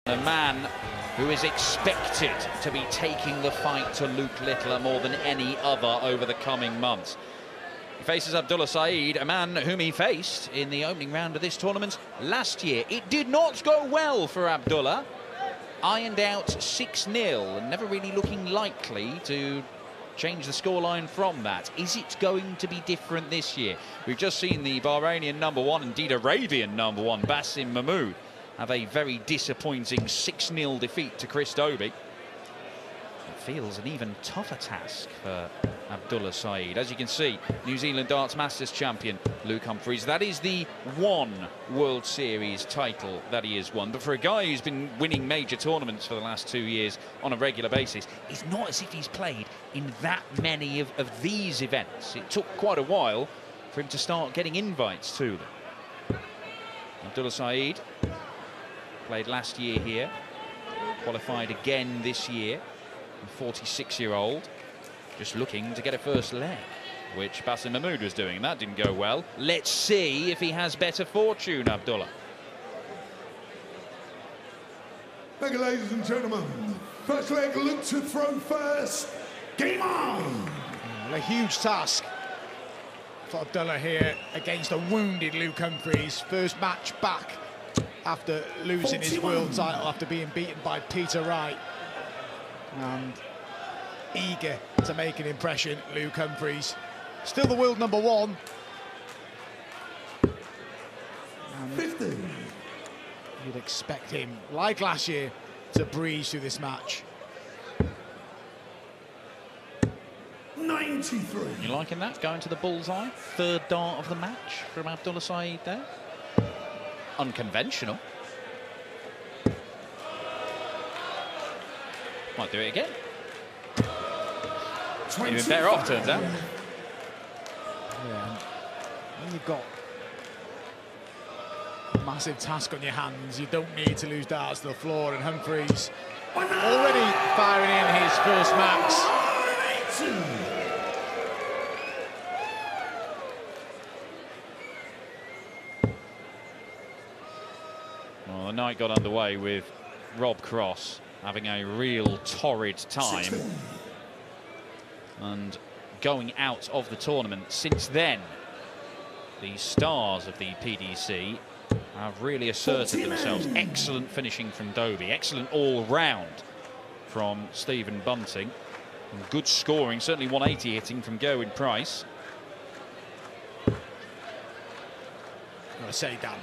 A man who is expected to be taking the fight to Luke Littler more than any other over the coming months. He faces Abdulla Saeed, a man whom he faced in the opening round of this tournament last year. It did not go well for Abdulla. Ironed out 6-0 and never really looking likely to change the scoreline from that. Is it going to be different this year? We've just seen the Bahrainian #1, indeed Arabian #1, Basim Mahmoud, have a very disappointing 6-0 defeat to Chris Dobie. It feels an even tougher task for Abdulla Saeed. As you can see, New Zealand Darts Masters champion Luke Humphries. That is the one World Series title that he has won. But for a guy who's been winning major tournaments for the last 2 years on a regular basis, it's not as if he's played in that many of these events. It took quite a while for him to start getting invites to them. Abdulla Saeed played last year here, qualified again this year, a 46-year-old, just looking to get a first leg, which Basim Mahmoud was doing, and that didn't go well. Let's see if he has better fortune, Abdulla. Thank you, ladies and gentlemen. First leg, Luke to throw first. Game on! Well, a huge task for Abdulla here against a wounded Luke Humphries. First match back after losing his world title, after being beaten by Peter Wright. And eager to make an impression, Luke Humphries. Still the world #1. 50. You'd expect him, like last year, to breeze through this match. 93. You liking that? Going to the bullseye? Third dart of the match from Abdulla Saeed there. Unconventional. Might do it again. Even better off, turns out. Yeah. When you've got a massive task on your hands, you don't need to lose darts to the floor, and Humphries already firing in his first max. Well, the night got underway with Rob Cross having a real torrid time and going out of the tournament. Since then, the stars of the PDC have really asserted themselves. Excellent finishing from Dobie, excellent all-round from Stephen Bunting, and good scoring, certainly 180 hitting from Gerwin Price. I'm going to say, Dan,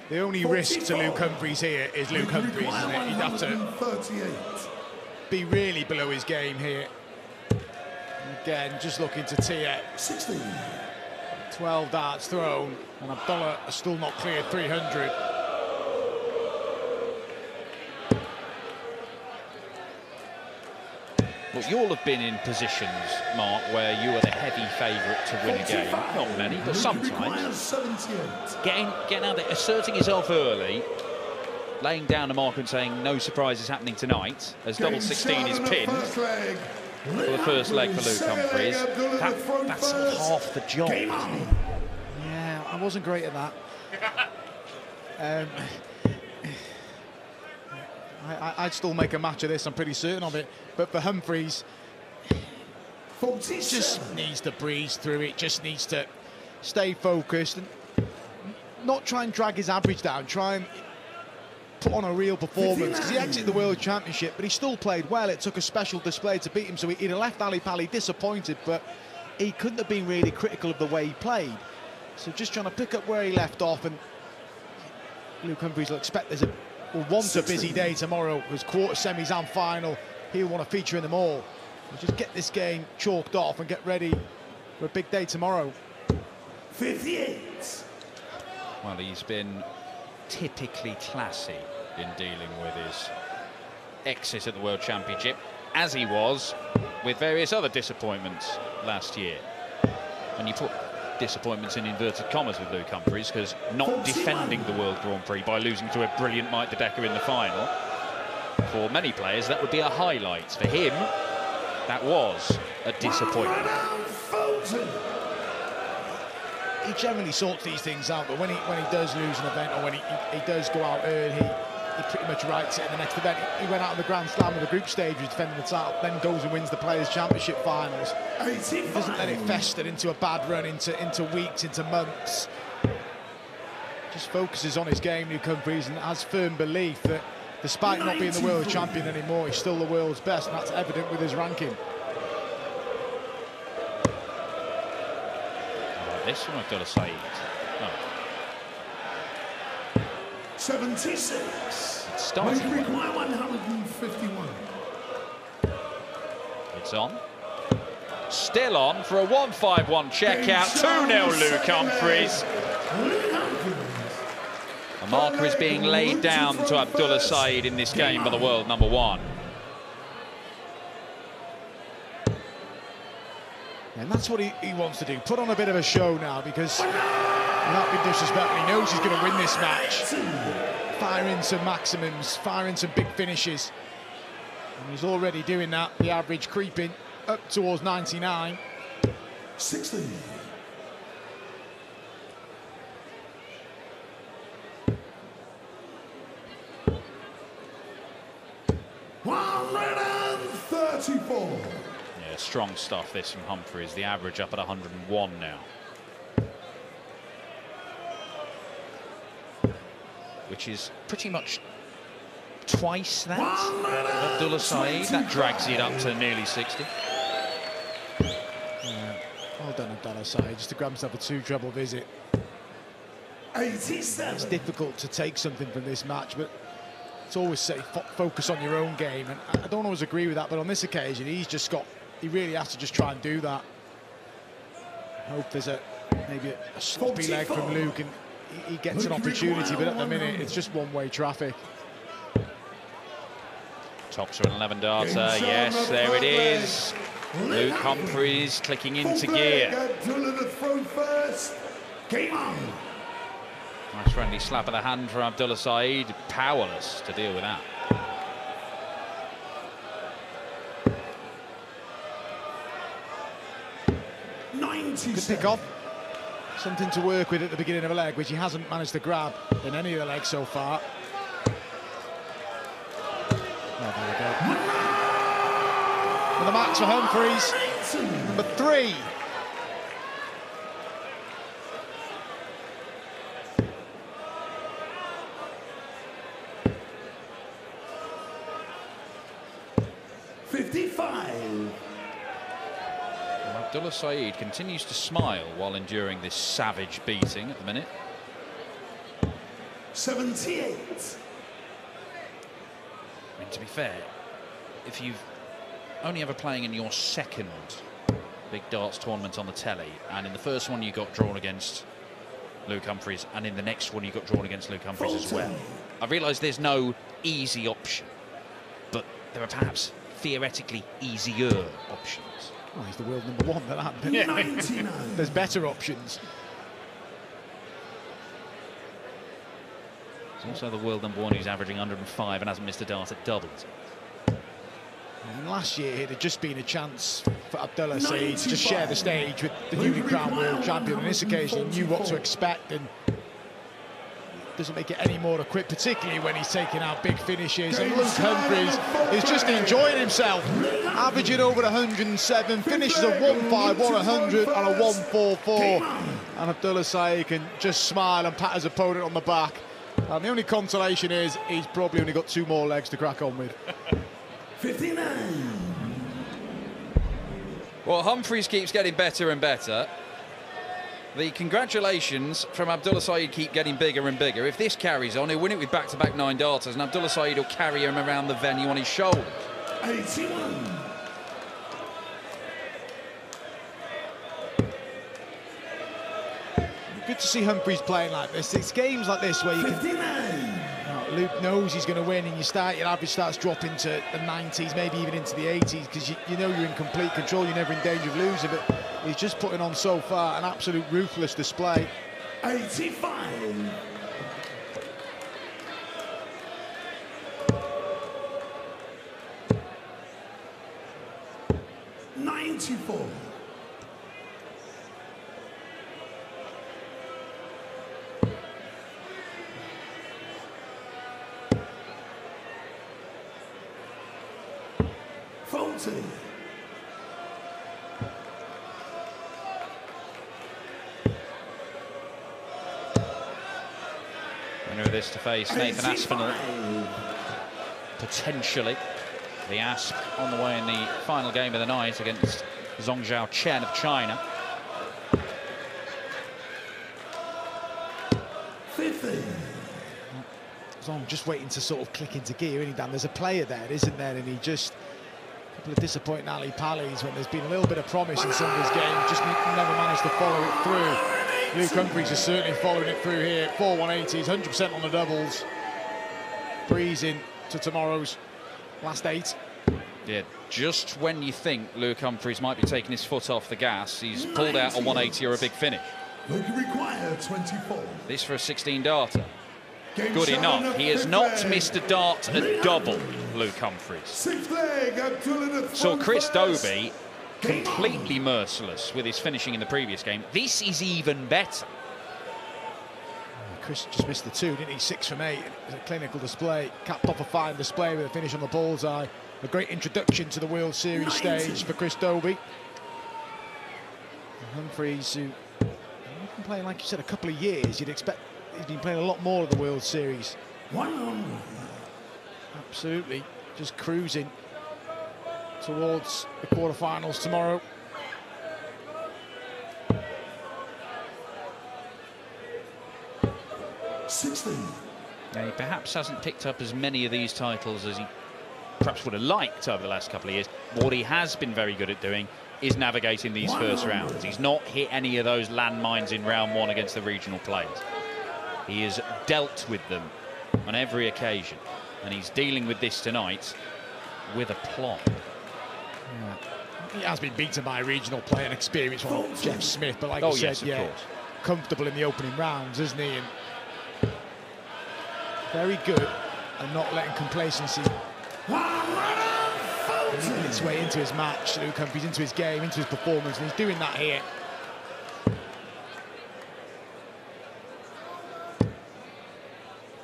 the only risk to Luke Humphries here is Luke Humphries, isn't it? He'd have to be really below his game here. Again, just looking to tee it. 16. 12 darts thrown, and Abdulla has still not cleared 300. Well, you all have been in positions, Mark, where you are the heavy favourite to win a game. Not many, but sometimes. Getting out there, asserting yourself early, laying down a mark and saying no surprises happening tonight, as double 16 is pinned for the first leg for Luke Humphries. That's half the job. Yeah, I wasn't great at that. I'd still make a match of this, I'm pretty certain of it. But for Humphries, he just needs to breeze through it, just needs to stay focused and not try and drag his average down, try and put on a real performance, because he exited the World Championship, but he still played well. It took a special display to beat him, so he'd have left Ali Pali disappointed, but he couldn't have been really critical of the way he played. So just trying to pick up where he left off, and Luke Humphries will expect will want a busy day tomorrow. There's quarter semis and final. He'll want to feature in them all. We'll just get this game chalked off and get ready for a big day tomorrow. 58. Well, he's been typically classy in dealing with his exit at the World Championship, as he was with various other disappointments last year. And you put disappointments in inverted commas with Luke Humphries, because not defending the World Grand Prix by losing to a brilliant Mike De Decker in the final, for many players that would be a highlight. For him, that was a disappointment. He generally sorts these things out, but when he does lose an event, or when he does go out early, he pretty much writes it in the next event. He went out on the Grand Slam of the group stage, was defending the title, then goes and wins the Players' Championship finals. He doesn't let it fester into a bad run, into weeks, into months. Just focuses on his game, Luke Humphries, and has firm belief that despite not being the world champion anymore, he's still the world's best, and that's evident with his ranking. This from Abdulla Saeed. Oh. 76. It's starting. Require 151. It's on. Still on for a 1-5-1 checkout. 2-0 Luke Humphries. A marker is being laid down to Abdulla Saeed in this game by the world number 1. And that's what he wants to do, put on a bit of a show now, because without being disrespectful, he knows he's going to win this match. Fire in some maximums, fire in some big finishes. And he's already doing that, the average creeping up towards 99. 60. $134. Yeah, strong stuff this from Humphries. The average up at 101 now. Which is pretty much twice that of Abdulla Saeed. That drags it up to nearly 60. Well done, Abdulla Saeed, just to grab himself a 2-treble visit. 87. It's difficult to take something from this match, but it's always say focus on your own game, and I don't always agree with that, but on this occasion he really has to just try and do that. I hope there's maybe a sloppy leg from Luke and he gets an opportunity, but at the minute it's just one-way traffic. Tops are an 11 darter. Yes, there it is. Luke Humphries clicking into gear. Nice friendly slap of the hand for Abdulla Saeed. Powerless to deal with that. Good pick off. Something to work with at the beginning of a leg, which he hasn't managed to grab in any of the legs so far. Oh, there we go. And the max for Humphries. Number 3. Abdulla Saeed continues to smile while enduring this savage beating at the minute. 78. I mean, to be fair, if you've only ever playing in your second big darts tournament on the telly, and in the first one you got drawn against Luke Humphries, and in the next one you got drawn against Luke Humphries as well, I realise there's no easy option, but there are perhaps theoretically easier options. Well, he's the world number 1 for that. Yeah. 99. There's better options. He's also the world number 1 who's averaging 105 and hasn't missed a dart at doubles. And last year it had just been a chance for Abdulla Saeed to just share the stage with the newly crowned world champion. On this occasion he knew what to expect, and doesn't make it any more equipped, particularly when he's taking out big finishes. And Luke Humphries is just enjoying himself, averaging over 107, finishes a 151, 100 and a 144. And Abdulla Saeed can just smile and pat his opponent on the back. And the only consolation is he's probably only got 2 more legs to crack on with. 59. Well, Humphries keeps getting better and better. The congratulations from Abdulla Saeed keep getting bigger and bigger. If this carries on, he'll win it with back-to-back 9 darters, and Abdulla Saeed will carry him around the venue on his shoulders. 81. Good to see Humphries playing like this. It's games like this where you can... 59. Luke knows he's going to win, and your average starts dropping to the 90s, maybe even into the 80s, because you know you're in complete control, you're never in danger of losing, but he's just putting on so far an absolute ruthless display. 85. 94. 100. 40. Winner of this to face Nathan Aspinall. Potentially the Asp on the way in the final game of the night against Zhongzhao Chen of China. 50. Zong just waiting to sort of click into gear, isn't he, Dan? There's a player there, isn't there? And he just, a couple of disappointing alley-pallies when there's been a little bit of promise in some of his game, just never managed to follow it through. Luke Humphries is certainly following it through here. 4-180s, 100% on the doubles. Breezing to tomorrow's last 8. Yeah, just when you think Luke Humphries might be taking his foot off the gas, he's pulled out a 180 or a big finish. Look required 24. This for a 16-darter. Good enough. He has not missed a dart at double, Luke Humphries. 6th leg, Abdulla. Saw Chris Dobie completely merciless with his finishing in the previous game. This is even better. Chris just missed the 2, didn't he? 6 from 8. It was a clinical display, capped off a fine display with a finish on the bullseye. A great introduction to the World Series stage for Chris Dobie. Humphries, who he's been playing, like you said, a couple of years. You'd expect he's been playing a lot more of the World Series. 1-1. Absolutely, just cruising towards the quarterfinals tomorrow. Yeah, he perhaps hasn't picked up as many of these titles as he perhaps would have liked over the last couple of years. What he has been very good at doing is navigating these first rounds. He's not hit any of those landmines in round 1 against the regional players. He has dealt with them on every occasion, and he's dealing with this tonight with aplomb. Yeah. He has been beaten by a regional player and experienced one, Jeff Smith, but like you said, yes, of yeah, course. Comfortable in the opening rounds, isn't he? And very good and not letting complacency leaking its way into his match. Luke Humphries, into his game, into his performance, and he's doing that here.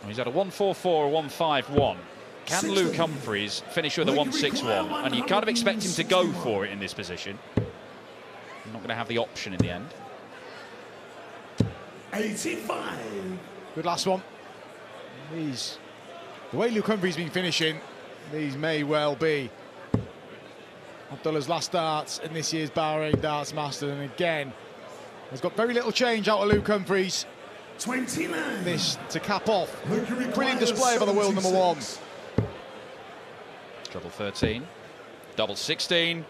He's had a 1-4-4, a 1-5-1. Can Luke Humphries finish with a 1-6-1? And you kind of expect him to go for it in this position. Not going to have the option in the end. 85. Good last one. These, the way Luke Humphries has been finishing, these may well be Abdulla's last darts in this year's Bahrain Darts Masters, and again, has got very little change out of Luke Humphries. 29. This to cap off. Brilliant display by the world number 1. Treble 13, double 16.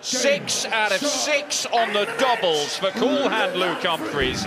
6 out of 6 on the doubles for cool hand Luke Humphries.